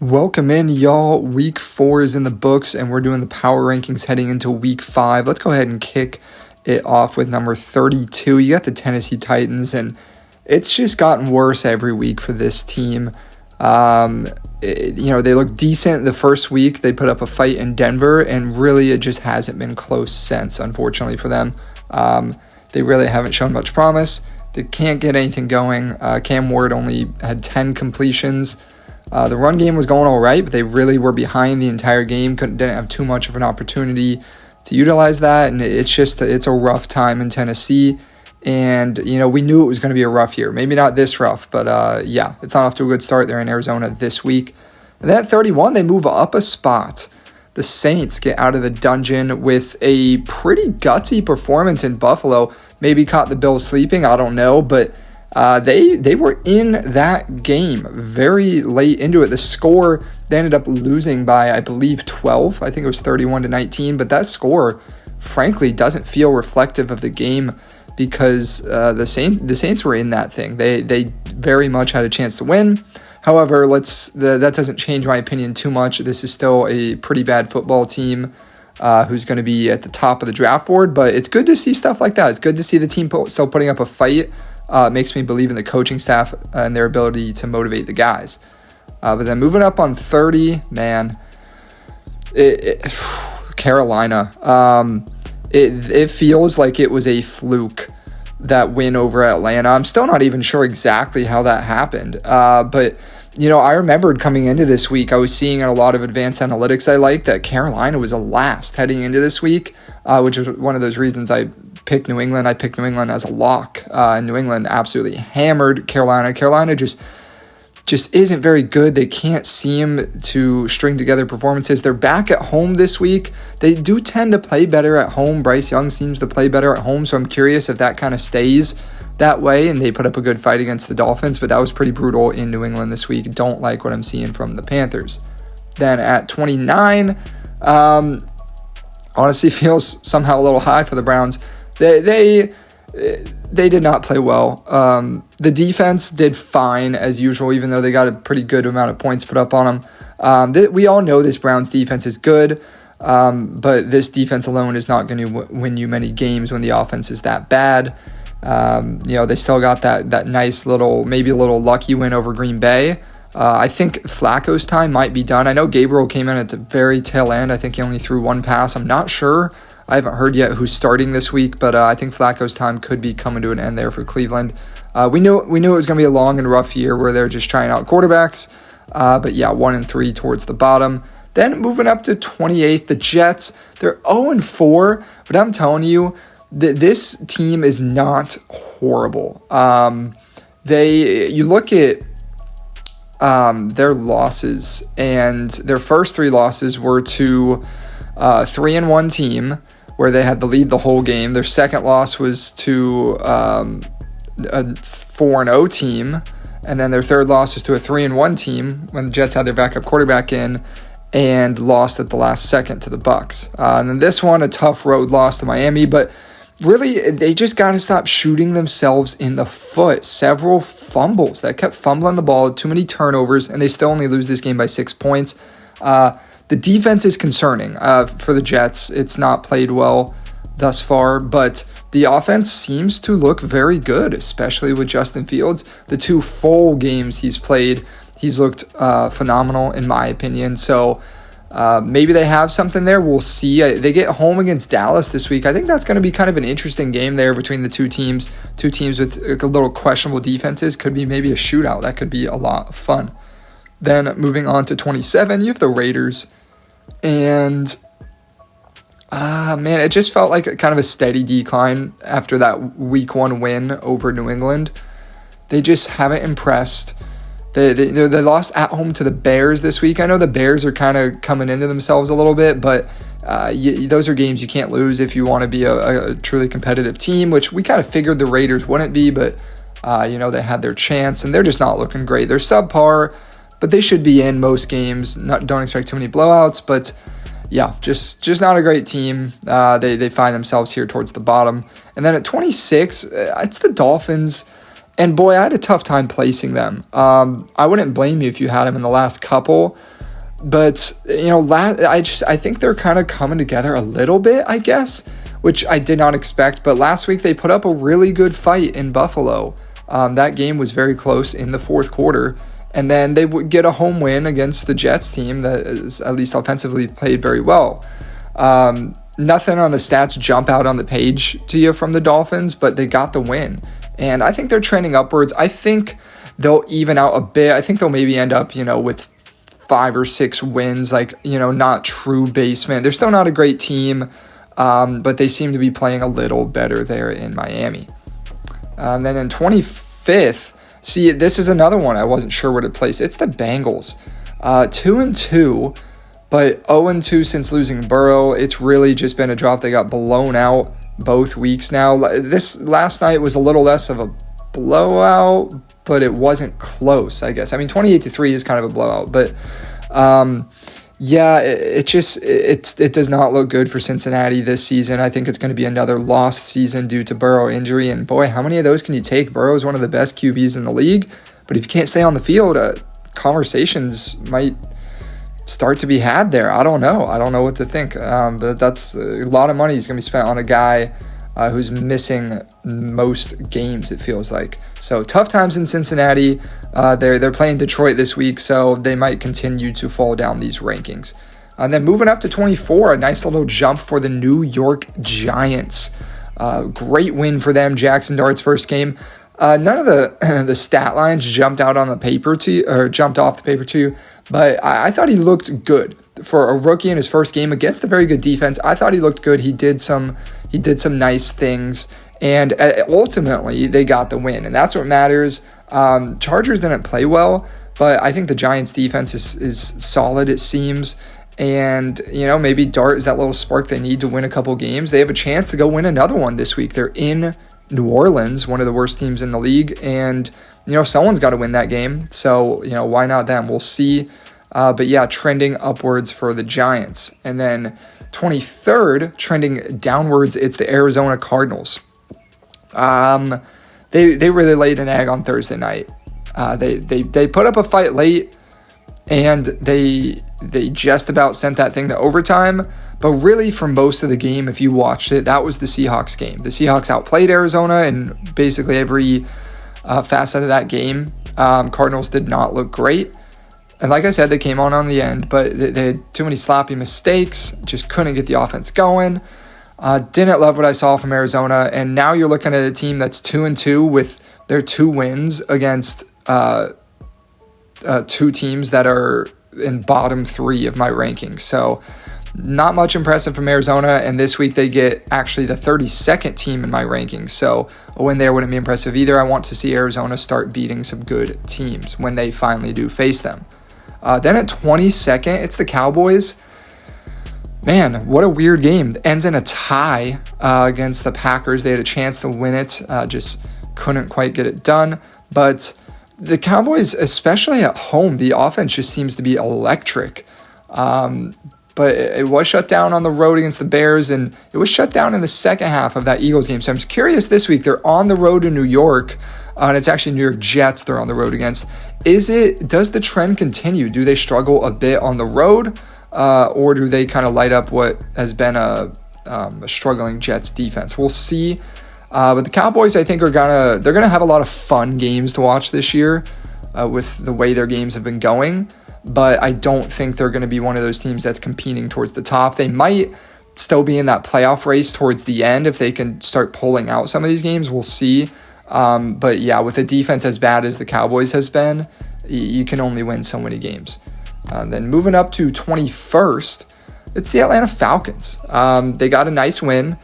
Welcome in, y'all. Week 4 is in the books, and we're doing the power rankings heading into week 5. Let's go ahead and kick it off with number 32. You got the Tennessee Titans, and it's just gotten worse every week for this team. They look decent the first week. They put up a fight in Denver, and really it just hasn't been close since, unfortunately for them. They really haven't shown much promise. They can't get anything going. Cam Ward only had 10 completions. The run game was going all right, but they really were behind the entire game. Didn't have too much of an opportunity to utilize that, and it's a rough time in Tennessee. And, we knew it was going to be a rough year. Maybe not this rough, but it's not off to a good start. They're in Arizona this week. And then at 31, they move up a spot. The Saints get out of the dungeon with a pretty gutsy performance in Buffalo. Maybe caught the Bills sleeping, I don't know, but they were in that game very late into it. The score, they ended up losing by, I believe, 12. I think it was 31-19, but that score, frankly, doesn't feel reflective of the game because the Saints were in that thing. They very much had a chance to win. However, that doesn't change my opinion too much. This is still a pretty bad football team who's going to be at the top of the draft board, but it's good to see stuff like that. It's good to see the team still putting up a fight. Makes me believe in the coaching staff and their ability to motivate the guys. But then moving up on 30, man, Carolina. It feels like it was a fluke, that win over Atlanta. I'm still not even sure exactly how that happened. But I remembered coming into this week, I was seeing in a lot of advanced analytics I like that Carolina was a last heading into this week, which is one of those reasons I picked New England. I picked New England as a lock. And New England absolutely hammered Carolina. Carolina just isn't very good. They can't seem to string together performances. They're back at home this week. They do tend to play better at home. Bryce Young seems to play better at home, so I'm curious if that kind of stays that way, and they put up a good fight against the Dolphins, but that was pretty brutal in New England this week. Don't like what I'm seeing from the Panthers. Then at 29, honestly feels somehow a little high for the Browns. They did not play well. The defense did fine as usual, even though they got a pretty good amount of points put up on them. We all know this Browns defense is good, but this defense alone is not going to win you many games when the offense is that bad. They still got that nice maybe a little lucky win over Green Bay. I think Flacco's time might be done. I know Gabriel came in at the very tail end. I think he only threw one pass. I'm not sure. I haven't heard yet who's starting this week, but I think Flacco's time could be coming to an end there for Cleveland. We knew it was going to be a long and rough year where they're just trying out quarterbacks. 1-3 towards the bottom. Then moving up to 28th, the Jets. They're 0-4, but I'm telling you, this team is not horrible. You look at their losses, and their first 3 losses were to 3-1 team where they had the lead the whole game. Their second loss was to a 4-0 team, and then their third loss was to a 3-1 team when the Jets had their backup quarterback in and lost at the last second to the Bucs. And then this one, a tough road loss to Miami, but really, they just got to stop shooting themselves in the foot. Several fumbles. That kept fumbling the ball, too many turnovers, and they still only lose this game by 6 points. The defense is concerning for the Jets. It's not played well thus far, but the offense seems to look very good, especially with Justin Fields. The 2 full games he's played, he's looked phenomenal in my opinion. So maybe they have something there. We'll see. They get home against Dallas this week. I think that's going to be kind of an interesting game there between the two teams. Two teams with a little questionable defenses. Could be maybe a shootout. That could be a lot of fun. Then moving on to 27, you have the Raiders. And, it just felt like kind of a steady decline after that week 1 win over New England. They just haven't impressed. They lost at home to the Bears this week. I know the Bears are kind of coming into themselves a little bit, but those are games you can't lose if you want to be a truly competitive team, which we kind of figured the Raiders wouldn't be, but, they had their chance, and they're just not looking great. They're subpar, but they should be in most games. Don't expect too many blowouts, but yeah, just not a great team. They find themselves here towards the bottom. And then at 26, it's the Dolphins. And boy, I had a tough time placing them. I wouldn't blame you if you had them in the last couple. But, I think they're kind of coming together a little bit, I guess, which I did not expect. But last week they put up a really good fight in Buffalo. That game was very close in the fourth quarter. And then they would get a home win against the Jets team that is at least offensively played very well. Nothing on the stats jump out on the page to you from the Dolphins, but they got the win. And I think they're trending upwards. I think they'll even out a bit. I think they'll maybe end up, with 5 or 6 wins, not true basement. They're still not a great team, but they seem to be playing a little better there in Miami. And then in 25th, see, this is another one I wasn't sure where to place. It's the Bengals. 2-2, but 0-2 since losing Burrow. It's really just been a drop. They got blown out both weeks now. This last night was a little less of a blowout, but it wasn't close, I guess. 28-3 is kind of a blowout, but it does not look good for Cincinnati this season. I think it's going to be another lost season due to Burrow injury, and boy, how many of those can you take? Burrow is one of the best QBs in the league, but if you can't stay on the field, conversations might start to be had there. I don't know what to think, but that's a lot of money is going to be spent on a guy who's missing most games, it feels like. So tough times in Cincinnati. They're playing Detroit this week, so they might continue to fall down these rankings. And then moving up to 24, a nice little jump for the New York Giants. Great win for them. Jackson Dart's first game. None of the stat lines jumped off the paper to you, but I thought he looked good for a rookie in his first game against a very good defense. I thought he looked good. He did some nice things, and ultimately they got the win, and that's what matters. Chargers didn't play well, but I think the Giants defense is solid, it seems. And, maybe Dart is that little spark they need to win a couple games. They have a chance to go win another one this week. They're in New Orleans, one of the worst teams in the league, and someone's got to win that game, so why not them? We'll see. But yeah, trending upwards for the Giants. And then 23rd, trending downwards, it's the Arizona Cardinals. They really laid an egg on Thursday night. They put up a fight late, and they just about sent that thing to overtime. But really, for most of the game, if you watched it, that was the Seahawks game. The Seahawks outplayed Arizona in basically every facet of that game. Cardinals did not look great. And like I said, they came on the end, but they had too many sloppy mistakes, just couldn't get the offense going. Didn't love what I saw from Arizona, and now you're looking at a team that's 2-2 with their 2 wins against 2 teams that are in bottom 3 of my rankings. So not much impressive from Arizona, and this week they get actually the 32nd team in my rankings. So a win there wouldn't be impressive either. I want to see Arizona start beating some good teams when they finally do face them. Then at 22nd, it's the Cowboys. Man, what a weird game. It ends in a tie against the Packers. They had a chance to win it, just couldn't quite get it done. But the Cowboys, especially at home, the offense just seems to be electric. But it was shut down on the road against the Bears, and it was shut down in the second half of that Eagles game. So I'm curious this week. They're on the road in New York, and it's actually New York Jets they're on the road against. Does the trend continue? Do they struggle a bit on the road, or do they kind of light up what has been a struggling Jets defense? We'll see. But the Cowboys, I think, they're gonna have a lot of fun games to watch this year with the way their games have been going. But I don't think they're going to be one of those teams that's competing towards the top. They might still be in that playoff race towards the end if they can start pulling out some of these games. We'll see. But yeah, with a defense as bad as the Cowboys has been, you can only win so many games. Then moving up to 21st, it's the Atlanta Falcons. They got a nice win,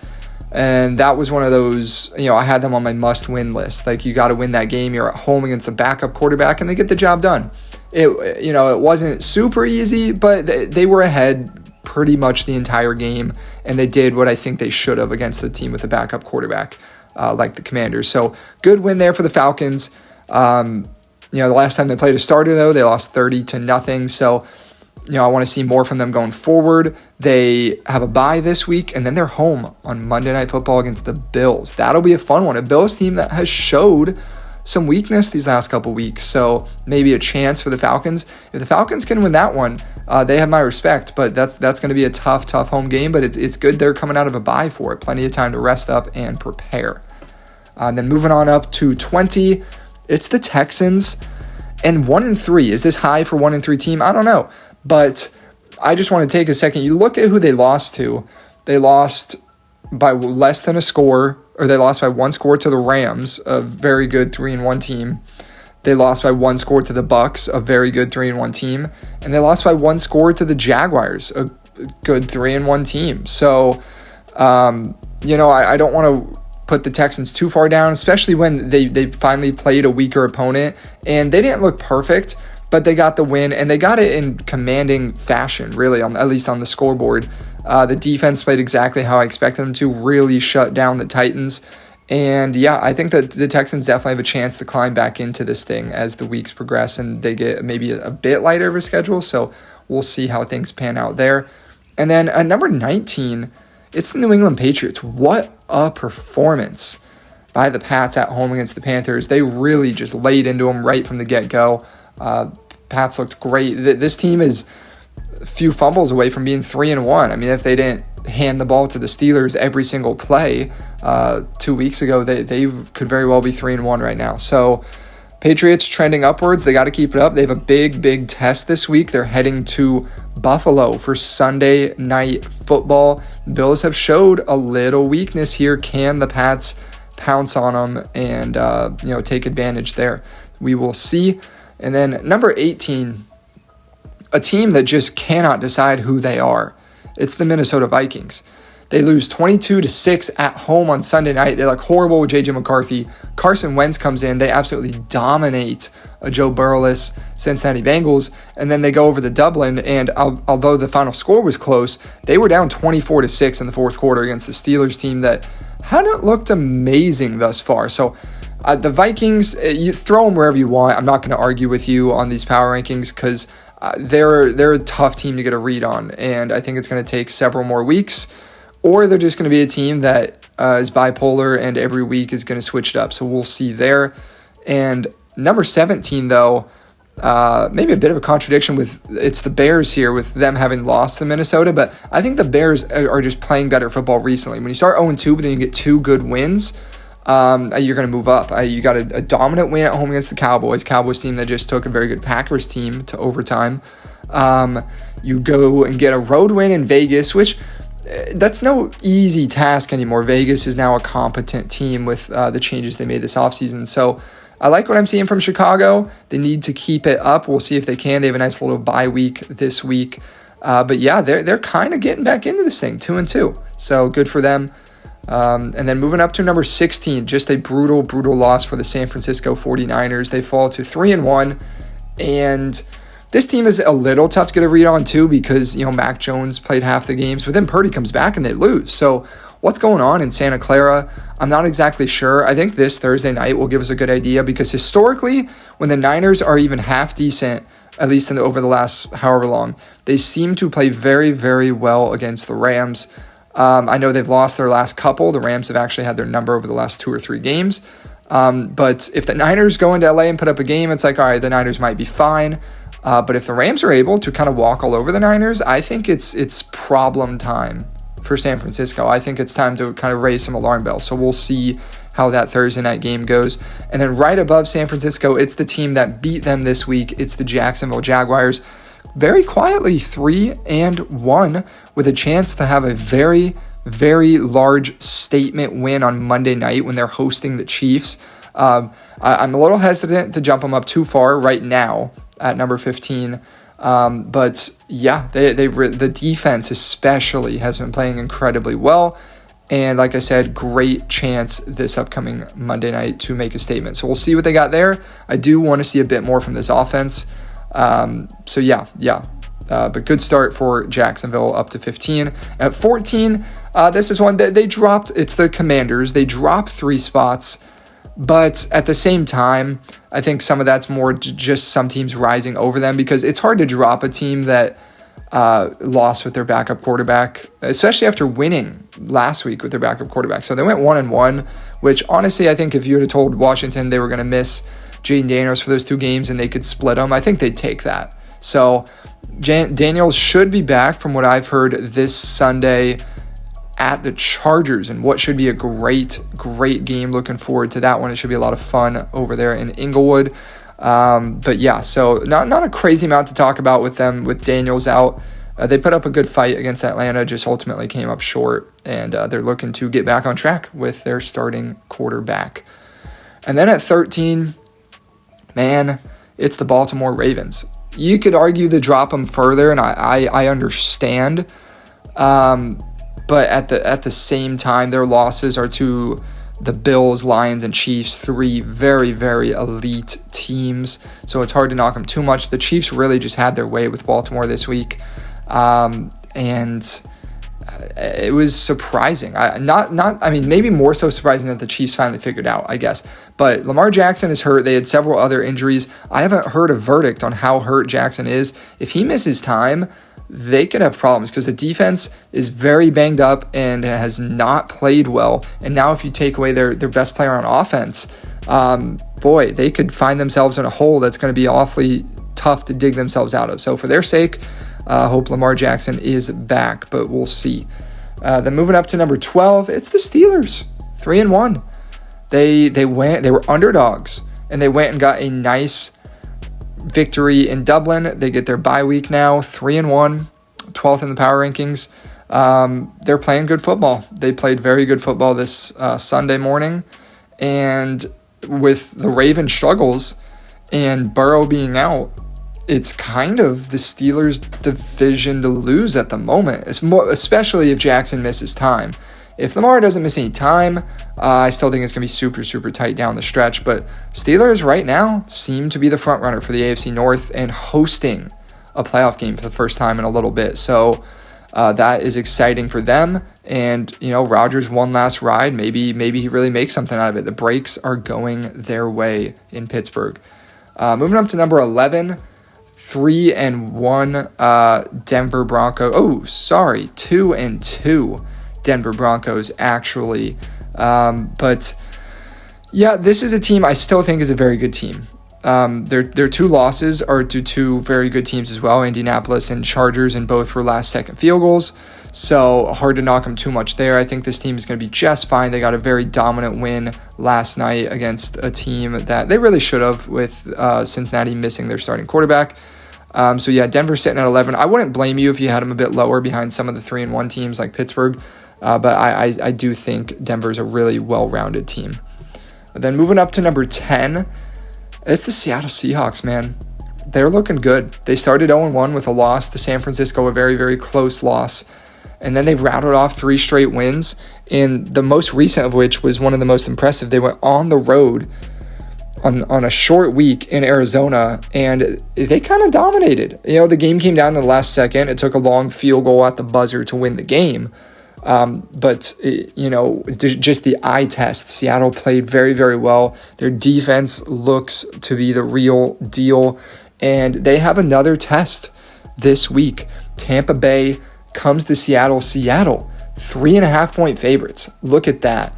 and that was one of those, I had them on my must-win list. Like, you got to win that game. You're at home against the backup quarterback, and they get the job done. It wasn't super easy, but they were ahead pretty much the entire game, and they did what I think they should have against the team with the backup quarterback, like the Commanders. So good win there for the Falcons. The last time they played a starter, though, they lost 30-0. So, I want to see more from them going forward. They have a bye this week, and then they're home on Monday Night Football against the Bills. That'll be a fun one. A Bills team that has showed some weakness these last couple weeks. So maybe a chance for the Falcons. If the Falcons can win that one, they have my respect. But that's going to be a tough home game. But it's good they're coming out of a bye for it. Plenty of time to rest up and prepare. Then moving on up to 20, it's the Texans. And 1-3. Is this high for 1-3 team? I don't know. But I just want to take a second. You look at who they lost to. They lost by less than a score, or they lost by 1 score to the Rams, a very good 3-1 team. They lost by 1 score to the Bucks, a very good 3-1 team. And they lost by 1 score to the Jaguars, a good 3-1 team. So, I don't want to put the Texans too far down, especially when they finally played a weaker opponent. And they didn't look perfect, but they got the win, and they got it in commanding fashion, really, at least on the scoreboard. The defense played exactly how I expected them to, really shut down the Titans. And yeah, I think that the Texans definitely have a chance to climb back into this thing as the weeks progress and they get maybe a bit lighter of a schedule. So we'll see how things pan out there. And then at number 19, it's the New England Patriots. What a performance by the Pats at home against the Panthers. They really just laid into them right from the get-go. Pats looked great. This team is a few fumbles away from being 3-1. I mean, if they didn't hand the ball to the Steelers every single play 2 weeks ago, they could very well be 3-1 right now. So Patriots trending upwards. They got to keep it up. They have a big test this week. They're heading to Buffalo for Sunday Night Football. Bills have showed a little weakness here. Can the Pats pounce on them and take advantage there? We will see. And then number 18, a team that just cannot decide who they are. It's the Minnesota Vikings. They lose 22-6 at home on Sunday night. They look horrible with J.J. McCarthy. Carson Wentz comes in. They absolutely dominate a Joe Burrow-less Cincinnati Bengals. And then they go over to Dublin. And although the final score was close, they were down 24-6 in the fourth quarter against the Steelers team that hadn't looked amazing thus far. So the Vikings, you throw them wherever you want. I'm not going to argue with you on these power rankings because they're a tough team to get a read on. And I think it's going to take several more weeks. Or they're just going to be a team that is bipolar and every week is going to switch it up. So we'll see there. And number 17, though, maybe a bit of a contradiction with it's the Bears here with them having lost to Minnesota. But I think the Bears are just playing better football recently. When you start 0-2, but then you get 2 good wins, you're going to move up. You got a dominant win at home against the Cowboys team that just took a very good Packers team to overtime. You go and get a road win in Vegas, which that's no easy task anymore. Vegas is now a competent team with the changes they made this offseason. So I like what I'm seeing from Chicago. They need to keep it up. We'll see if they can. They have a nice little bye week this week. But yeah, they're kind of getting back into this thing, 2-2. So good for them. And then moving up to number 16, just a brutal loss for the San Francisco 49ers. They fall to 3-1. And this team is a little tough to get a read on too because, Mac Jones played half the games, but then Purdy comes back and they lose. So what's going on in Santa Clara? I'm not exactly sure. I think this Thursday night will give us a good idea because historically, when the Niners are even half decent, at least over the last however long, they seem to play very, very well against the Rams. I know they've lost their last couple. The Rams have actually had their number over the last 2 or 3 games. But if the Niners go into LA and put up a game, it's like, all right, the Niners might be fine. But if the Rams are able to kind of walk all over the Niners, I think it's problem time for San Francisco. I think it's time to kind of raise some alarm bells. So we'll see how that Thursday night game goes. And then right above San Francisco, it's the team that beat them this week. It's the Jacksonville Jaguars. Very quietly 3-1 with a chance to have a very, very large statement win on Monday night when they're hosting the Chiefs. I'm a little hesitant to jump them up too far right now at number 15. But yeah, the defense especially has been playing incredibly well. And like I said, great chance this upcoming Monday night to make a statement. So we'll see what they got there. I do want to see a bit more from this offense. So yeah. But good start for Jacksonville up to 15. At 14, this is one that they dropped. It's the Commanders. They dropped 3 spots. But at the same time, I think some of that's more just some teams rising over them because it's hard to drop a team that lost with their backup quarterback, especially after winning last week with their backup quarterback. So they went 1-1, which honestly, I think if you would have told Washington they were going to miss Jaden Daniels for those 2 games and they could split them, I think they'd take that. So Daniels should be back from what I've heard this Sunday at the Chargers, and what should be a great game. Looking forward to that one. It should be a lot of fun over there in Inglewood. But yeah, so not a crazy amount to talk about with them with Daniels out. They put up a good fight against Atlanta, just ultimately came up short, and they're looking to get back on track with their starting quarterback. And then at 13, man, it's the Baltimore Ravens. You could argue to drop them further, and I understand. But at the same time, their losses are to the Bills, Lions, and Chiefs, 3 very, very elite teams. So it's hard to knock them too much. The Chiefs really just had their way with Baltimore this week. And it was surprising. Maybe more so surprising that the Chiefs finally figured out, I guess. But Lamar Jackson is hurt. They had several other injuries. I haven't heard a verdict on how hurt Jackson is. If he misses time, they could have problems because the defense is very banged up and has not played well. And now if you take away their best player on offense, they could find themselves in a hole that's going to be awfully tough to dig themselves out of. So for their sake, hope Lamar Jackson is back, but we'll see. Then moving up to number 12, it's the Steelers, 3-1. They were underdogs, and they went and got a nice victory in Dublin. They get their bye week now, 3-1, 12th in the power rankings. They're playing good football. They played very good football this Sunday morning, and with the Ravens' struggles and Burrow being out, it's kind of the Steelers' division to lose at the moment, especially if Jackson misses time. If Lamar doesn't miss any time, I still think it's going to be super, super tight down the stretch. But Steelers right now seem to be the front runner for the AFC North and hosting a playoff game for the first time in a little bit. So that is exciting for them. And, Rodgers one last ride. Maybe he really makes something out of it. The breaks are going their way in Pittsburgh. Moving up to number 11, 3-1 Denver Broncos. 2-2 Denver Broncos, actually. But yeah, this is a team I still think is a very good team. Their 2 losses are to 2 very good teams as well, Indianapolis and Chargers, and both were last-second field goals. So hard to knock them too much there. I think this team is going to be just fine. They got a very dominant win last night against a team that they really should have, with Cincinnati missing their starting quarterback. So yeah, Denver sitting at 11. I wouldn't blame you if you had them a bit lower behind some of the 3-1 teams like Pittsburgh. But I do think Denver's a really well-rounded team. Then moving up to number 10, it's the Seattle Seahawks, man. They're looking good. They started 0-1 with a loss to San Francisco, a very, very close loss. And then they've rattled off 3 straight wins, and the most recent of which was one of the most impressive. They went on the road on a short week in Arizona, and they kind of dominated. The game came down to the last second. It took a long field goal at the buzzer to win the game. But just the eye test, Seattle played very, very well. Their defense looks to be the real deal, and they have another test this week. Tampa Bay comes to Seattle, 3.5-point favorites. Look at that.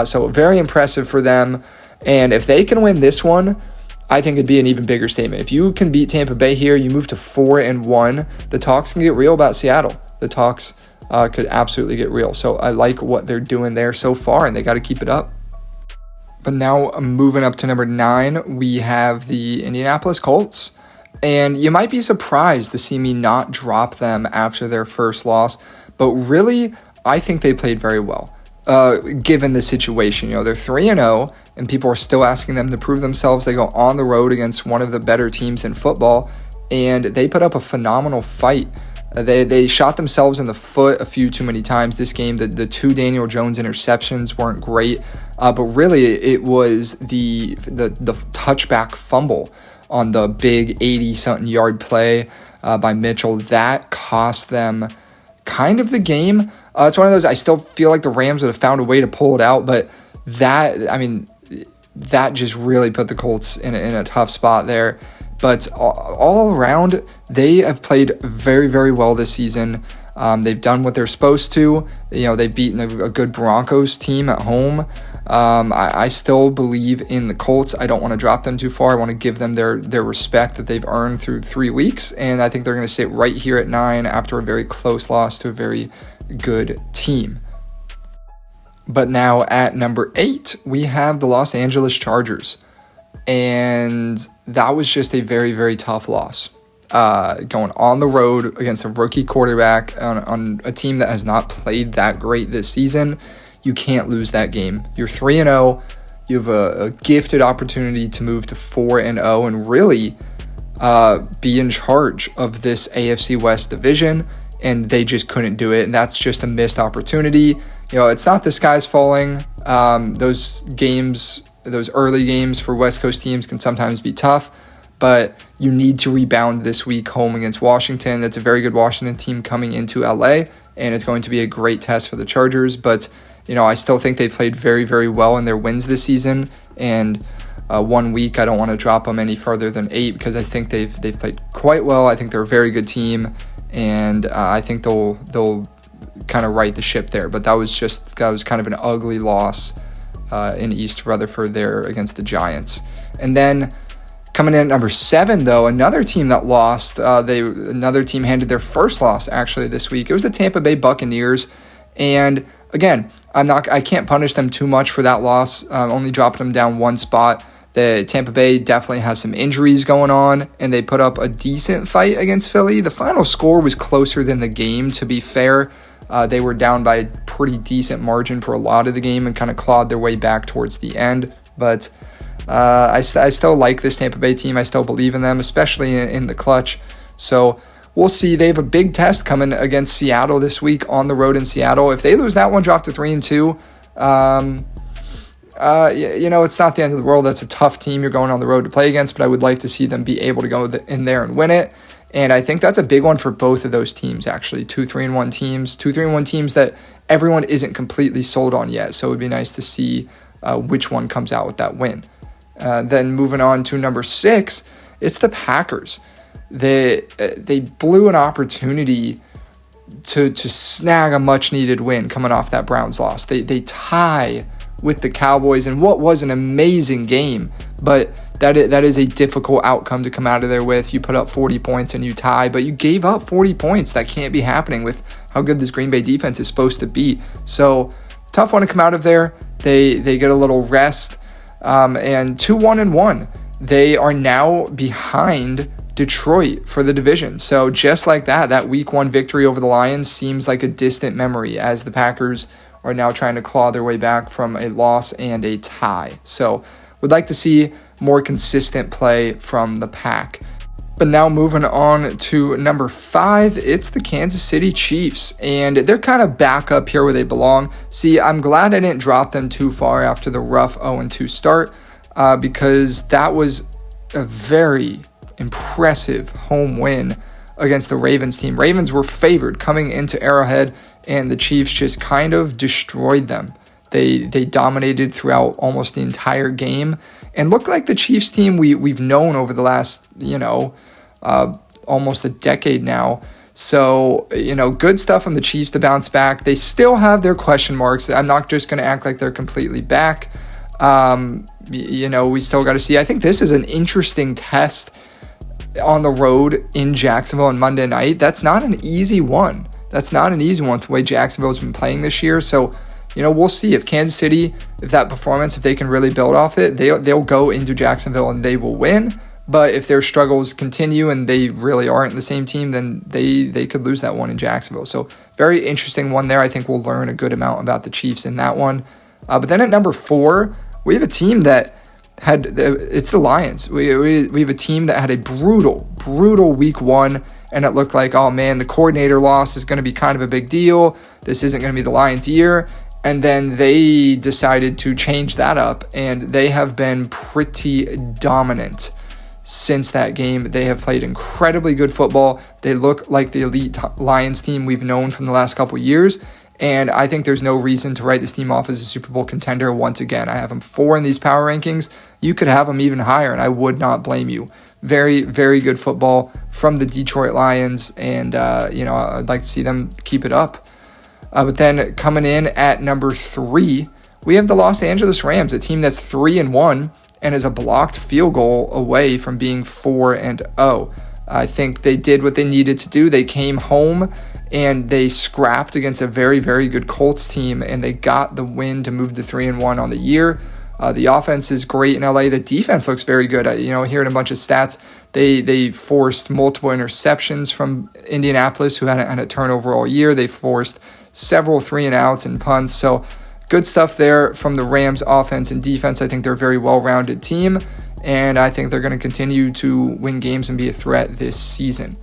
So very impressive for them. And if they can win this one, I think it'd be an even bigger statement. If you can beat Tampa Bay here, you move to 4-1. The talks can get real about Seattle. The talks could absolutely get real. So I like what they're doing there so far, and they got to keep it up. But now moving up to number 9, we have the Indianapolis Colts. And you might be surprised to see me not drop them after their first loss. But really, I think they played very well, given the situation. They're 3-0, and people are still asking them to prove themselves. They go on the road against one of the better teams in football, and they put up a phenomenal fight. They shot themselves in the foot a few too many times this game. The 2 Daniel Jones interceptions weren't great, but really it was the touchback fumble on the big 80-something yard play by Mitchell. That cost them kind of the game. It's one of those, I still feel like the Rams would have found a way to pull it out, but that just really put the Colts in a tough spot there. But all around, they have played very, very well this season. They've done what they're supposed to. They've beaten a good Broncos team at home. I still believe in the Colts. I don't want to drop them too far. I want to give them their respect that they've earned through 3 weeks. And I think they're going to sit right here at 9 after a very close loss to a very good team. But now at number 8, we have the Los Angeles Chargers. And that was just a very, very tough loss. Going on the road against a rookie quarterback on a team that has not played that great this season. You can't lose that game. You're 3-0. You have a gifted opportunity to move to 4-0 and really be in charge of this AFC West division, and they just couldn't do it, and that's just a missed opportunity. It's not the sky's falling. Those early games for West Coast teams can sometimes be tough, but you need to rebound this week home against Washington. That's a very good Washington team coming into LA, and it's going to be a great test for the Chargers, but I still think they played very, very well in their wins this season, and 1 week I don't want to drop them any further than 8 because I think they've played quite well. I think they're a very good team, and I think they'll kind of right the ship there. But that was kind of an ugly loss in East Rutherford there against the Giants. And then coming in at number 7, though, another team that lost. Another team handed their first loss actually this week. It was the Tampa Bay Buccaneers, and again, I can't punish them too much for that loss. Only dropping them down 1 spot. The Tampa Bay definitely has some injuries going on, and they put up a decent fight against Philly. The final score was closer than the game, to be fair. They were down by a pretty decent margin for a lot of the game and kind of clawed their way back towards the end. But I still like this Tampa Bay team. I still believe in them, especially in the clutch. So we'll see. They have a big test coming against Seattle this week on the road in Seattle. If they lose that one, drop to 3-2. It's not the end of the world. That's a tough team you're going on the road to play against, but I would like to see them be able to go in there and win it. And I think that's a big one for both of those teams, actually. 2-3-1 teams. 2-3-1 teams that everyone isn't completely sold on yet. So it would be nice to see which one comes out with that win. Then moving on to number 6, it's the Packers. They blew an opportunity to snag a much-needed win coming off that Browns loss. They tie with the Cowboys in what was an amazing game, but that is a difficult outcome to come out of there with. You put up 40 points and you tie, but you gave up 40 points. That can't be happening with how good this Green Bay defense is supposed to be. So tough one to come out of there. They get a little rest, and 2-1-1. They are now behind Detroit for the division. So just like that week 1 victory over the Lions seems like a distant memory as the Packers are now trying to claw their way back from a loss and a tie. So would like to see more consistent play from the Pack. But now moving on to number 5, it's the Kansas City Chiefs, and they're kind of back up here where they belong. See, I'm glad I didn't drop them too far after the rough 0-2 start, because that was a very impressive home win against the Ravens team. Ravens were favored coming into Arrowhead, and the Chiefs just kind of destroyed them. They dominated throughout almost the entire game and looked like the Chiefs team we've known over the last, almost a decade now. So, good stuff from the Chiefs to bounce back. They still have their question marks. I'm not just going to act like they're completely back. We still got to see. I think this is an interesting test on the road in Jacksonville on Monday night. That's not an easy one. The way Jacksonville's been playing this year. So, we'll see if Kansas City, if they can really build off it, they'll go into Jacksonville and they will win. But if their struggles continue and they really aren't the same team, then they could lose that one in Jacksonville. So very interesting one there. I think we'll learn a good amount about the Chiefs in that one. But then at number 4, we have a team that it's the Lions. We have a team that had a brutal week 1, and it looked like, oh man, the coordinator loss is going to be kind of a big deal. This isn't going to be the Lions' year. And then they decided to change that up, and they have been pretty dominant since that game. They have played incredibly good football. They look like the elite Lions team we've known from the last couple years, and I think there's no reason to write this team off as a Super Bowl contender once again. I have them 4 in these power rankings. You could have them even higher, and I would not blame you. Very, very good football from the Detroit Lions, and I'd like to see them keep it up. But then coming in at number 3, we have the Los Angeles Rams, a team that's 3-1 and is a blocked field goal away from being 4-0. I think they did what they needed to do. They came home and they scrapped against a very, very good Colts team, and they got the win to move to 3-1 on the year. The offense is great in LA. The defense looks very good. Hearing a bunch of stats, they forced multiple interceptions from Indianapolis, who hadn't had a turnover all year. They forced several 3-and-outs and punts. So good stuff there from the Rams offense and defense. I think they're a very well-rounded team, and I think they're going to continue to win games and be a threat this season.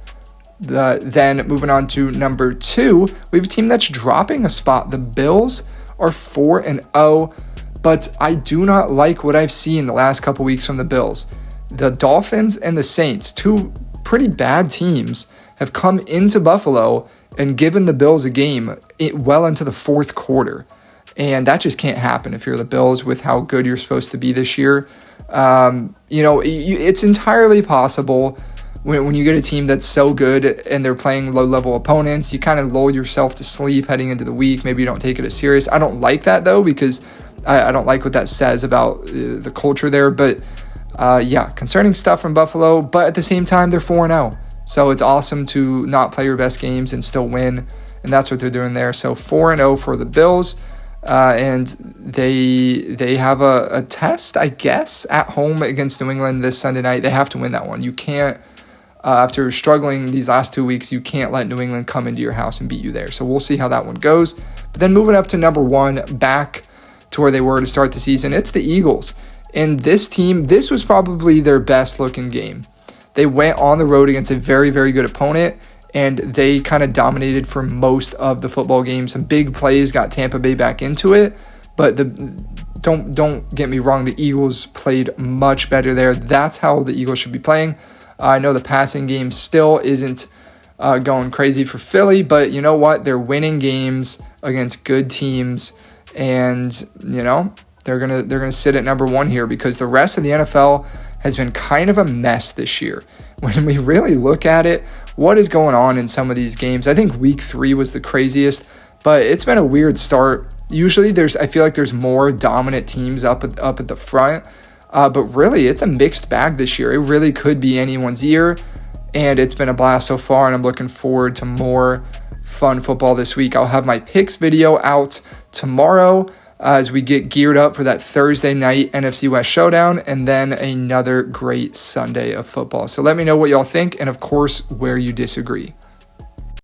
Then moving on to number 2, we have a team that's dropping a spot. The Bills are 4-0, but I do not like what I've seen the last couple weeks from the Bills. The Dolphins and the Saints, 2 pretty bad teams, have come into Buffalo and given the Bills a game well into the fourth quarter. And that just can't happen if you're the Bills with how good you're supposed to be this year. It's entirely possible when you get a team that's so good and they're playing low-level opponents, you kind of lull yourself to sleep heading into the week. Maybe you don't take it as serious. I don't like that, though, because I don't like what that says about the culture there. But, concerning stuff from Buffalo. But at the same time, they're 4-0. So it's awesome to not play your best games and still win. And that's what they're doing there. So 4-0 for the Bills. And they have a test, I guess, at home against New England this Sunday night. They have to win that one. You can't, after struggling these last 2 weeks, you can't let New England come into your house and beat you there. So we'll see how that one goes. But then moving up to number 1, back to where they were to start the season, it's the Eagles. And this team, this was probably their best looking game. They went on the road against a very, very good opponent, and they kind of dominated for most of the football game. Some big plays got Tampa Bay back into it, but don't get me wrong, the Eagles played much better there. That's how the Eagles should be playing. I know the passing game still isn't going crazy for Philly, but you know what? They're winning games against good teams, and they're gonna sit at number 1 here because the rest of the NFL has been kind of a mess this year. When we really look at it, what is going on in some of these games? I think week 3 was the craziest, but it's been a weird start. Usually I feel like there's more dominant teams up at the front, but really it's a mixed bag this year. It really could be anyone's year, and it's been a blast so far, and I'm looking forward to more fun football this week. I'll have my picks video out tomorrow as we get geared up for that Thursday night NFC West showdown, and then another great Sunday of football. So let me know what y'all think, and of course, where you disagree.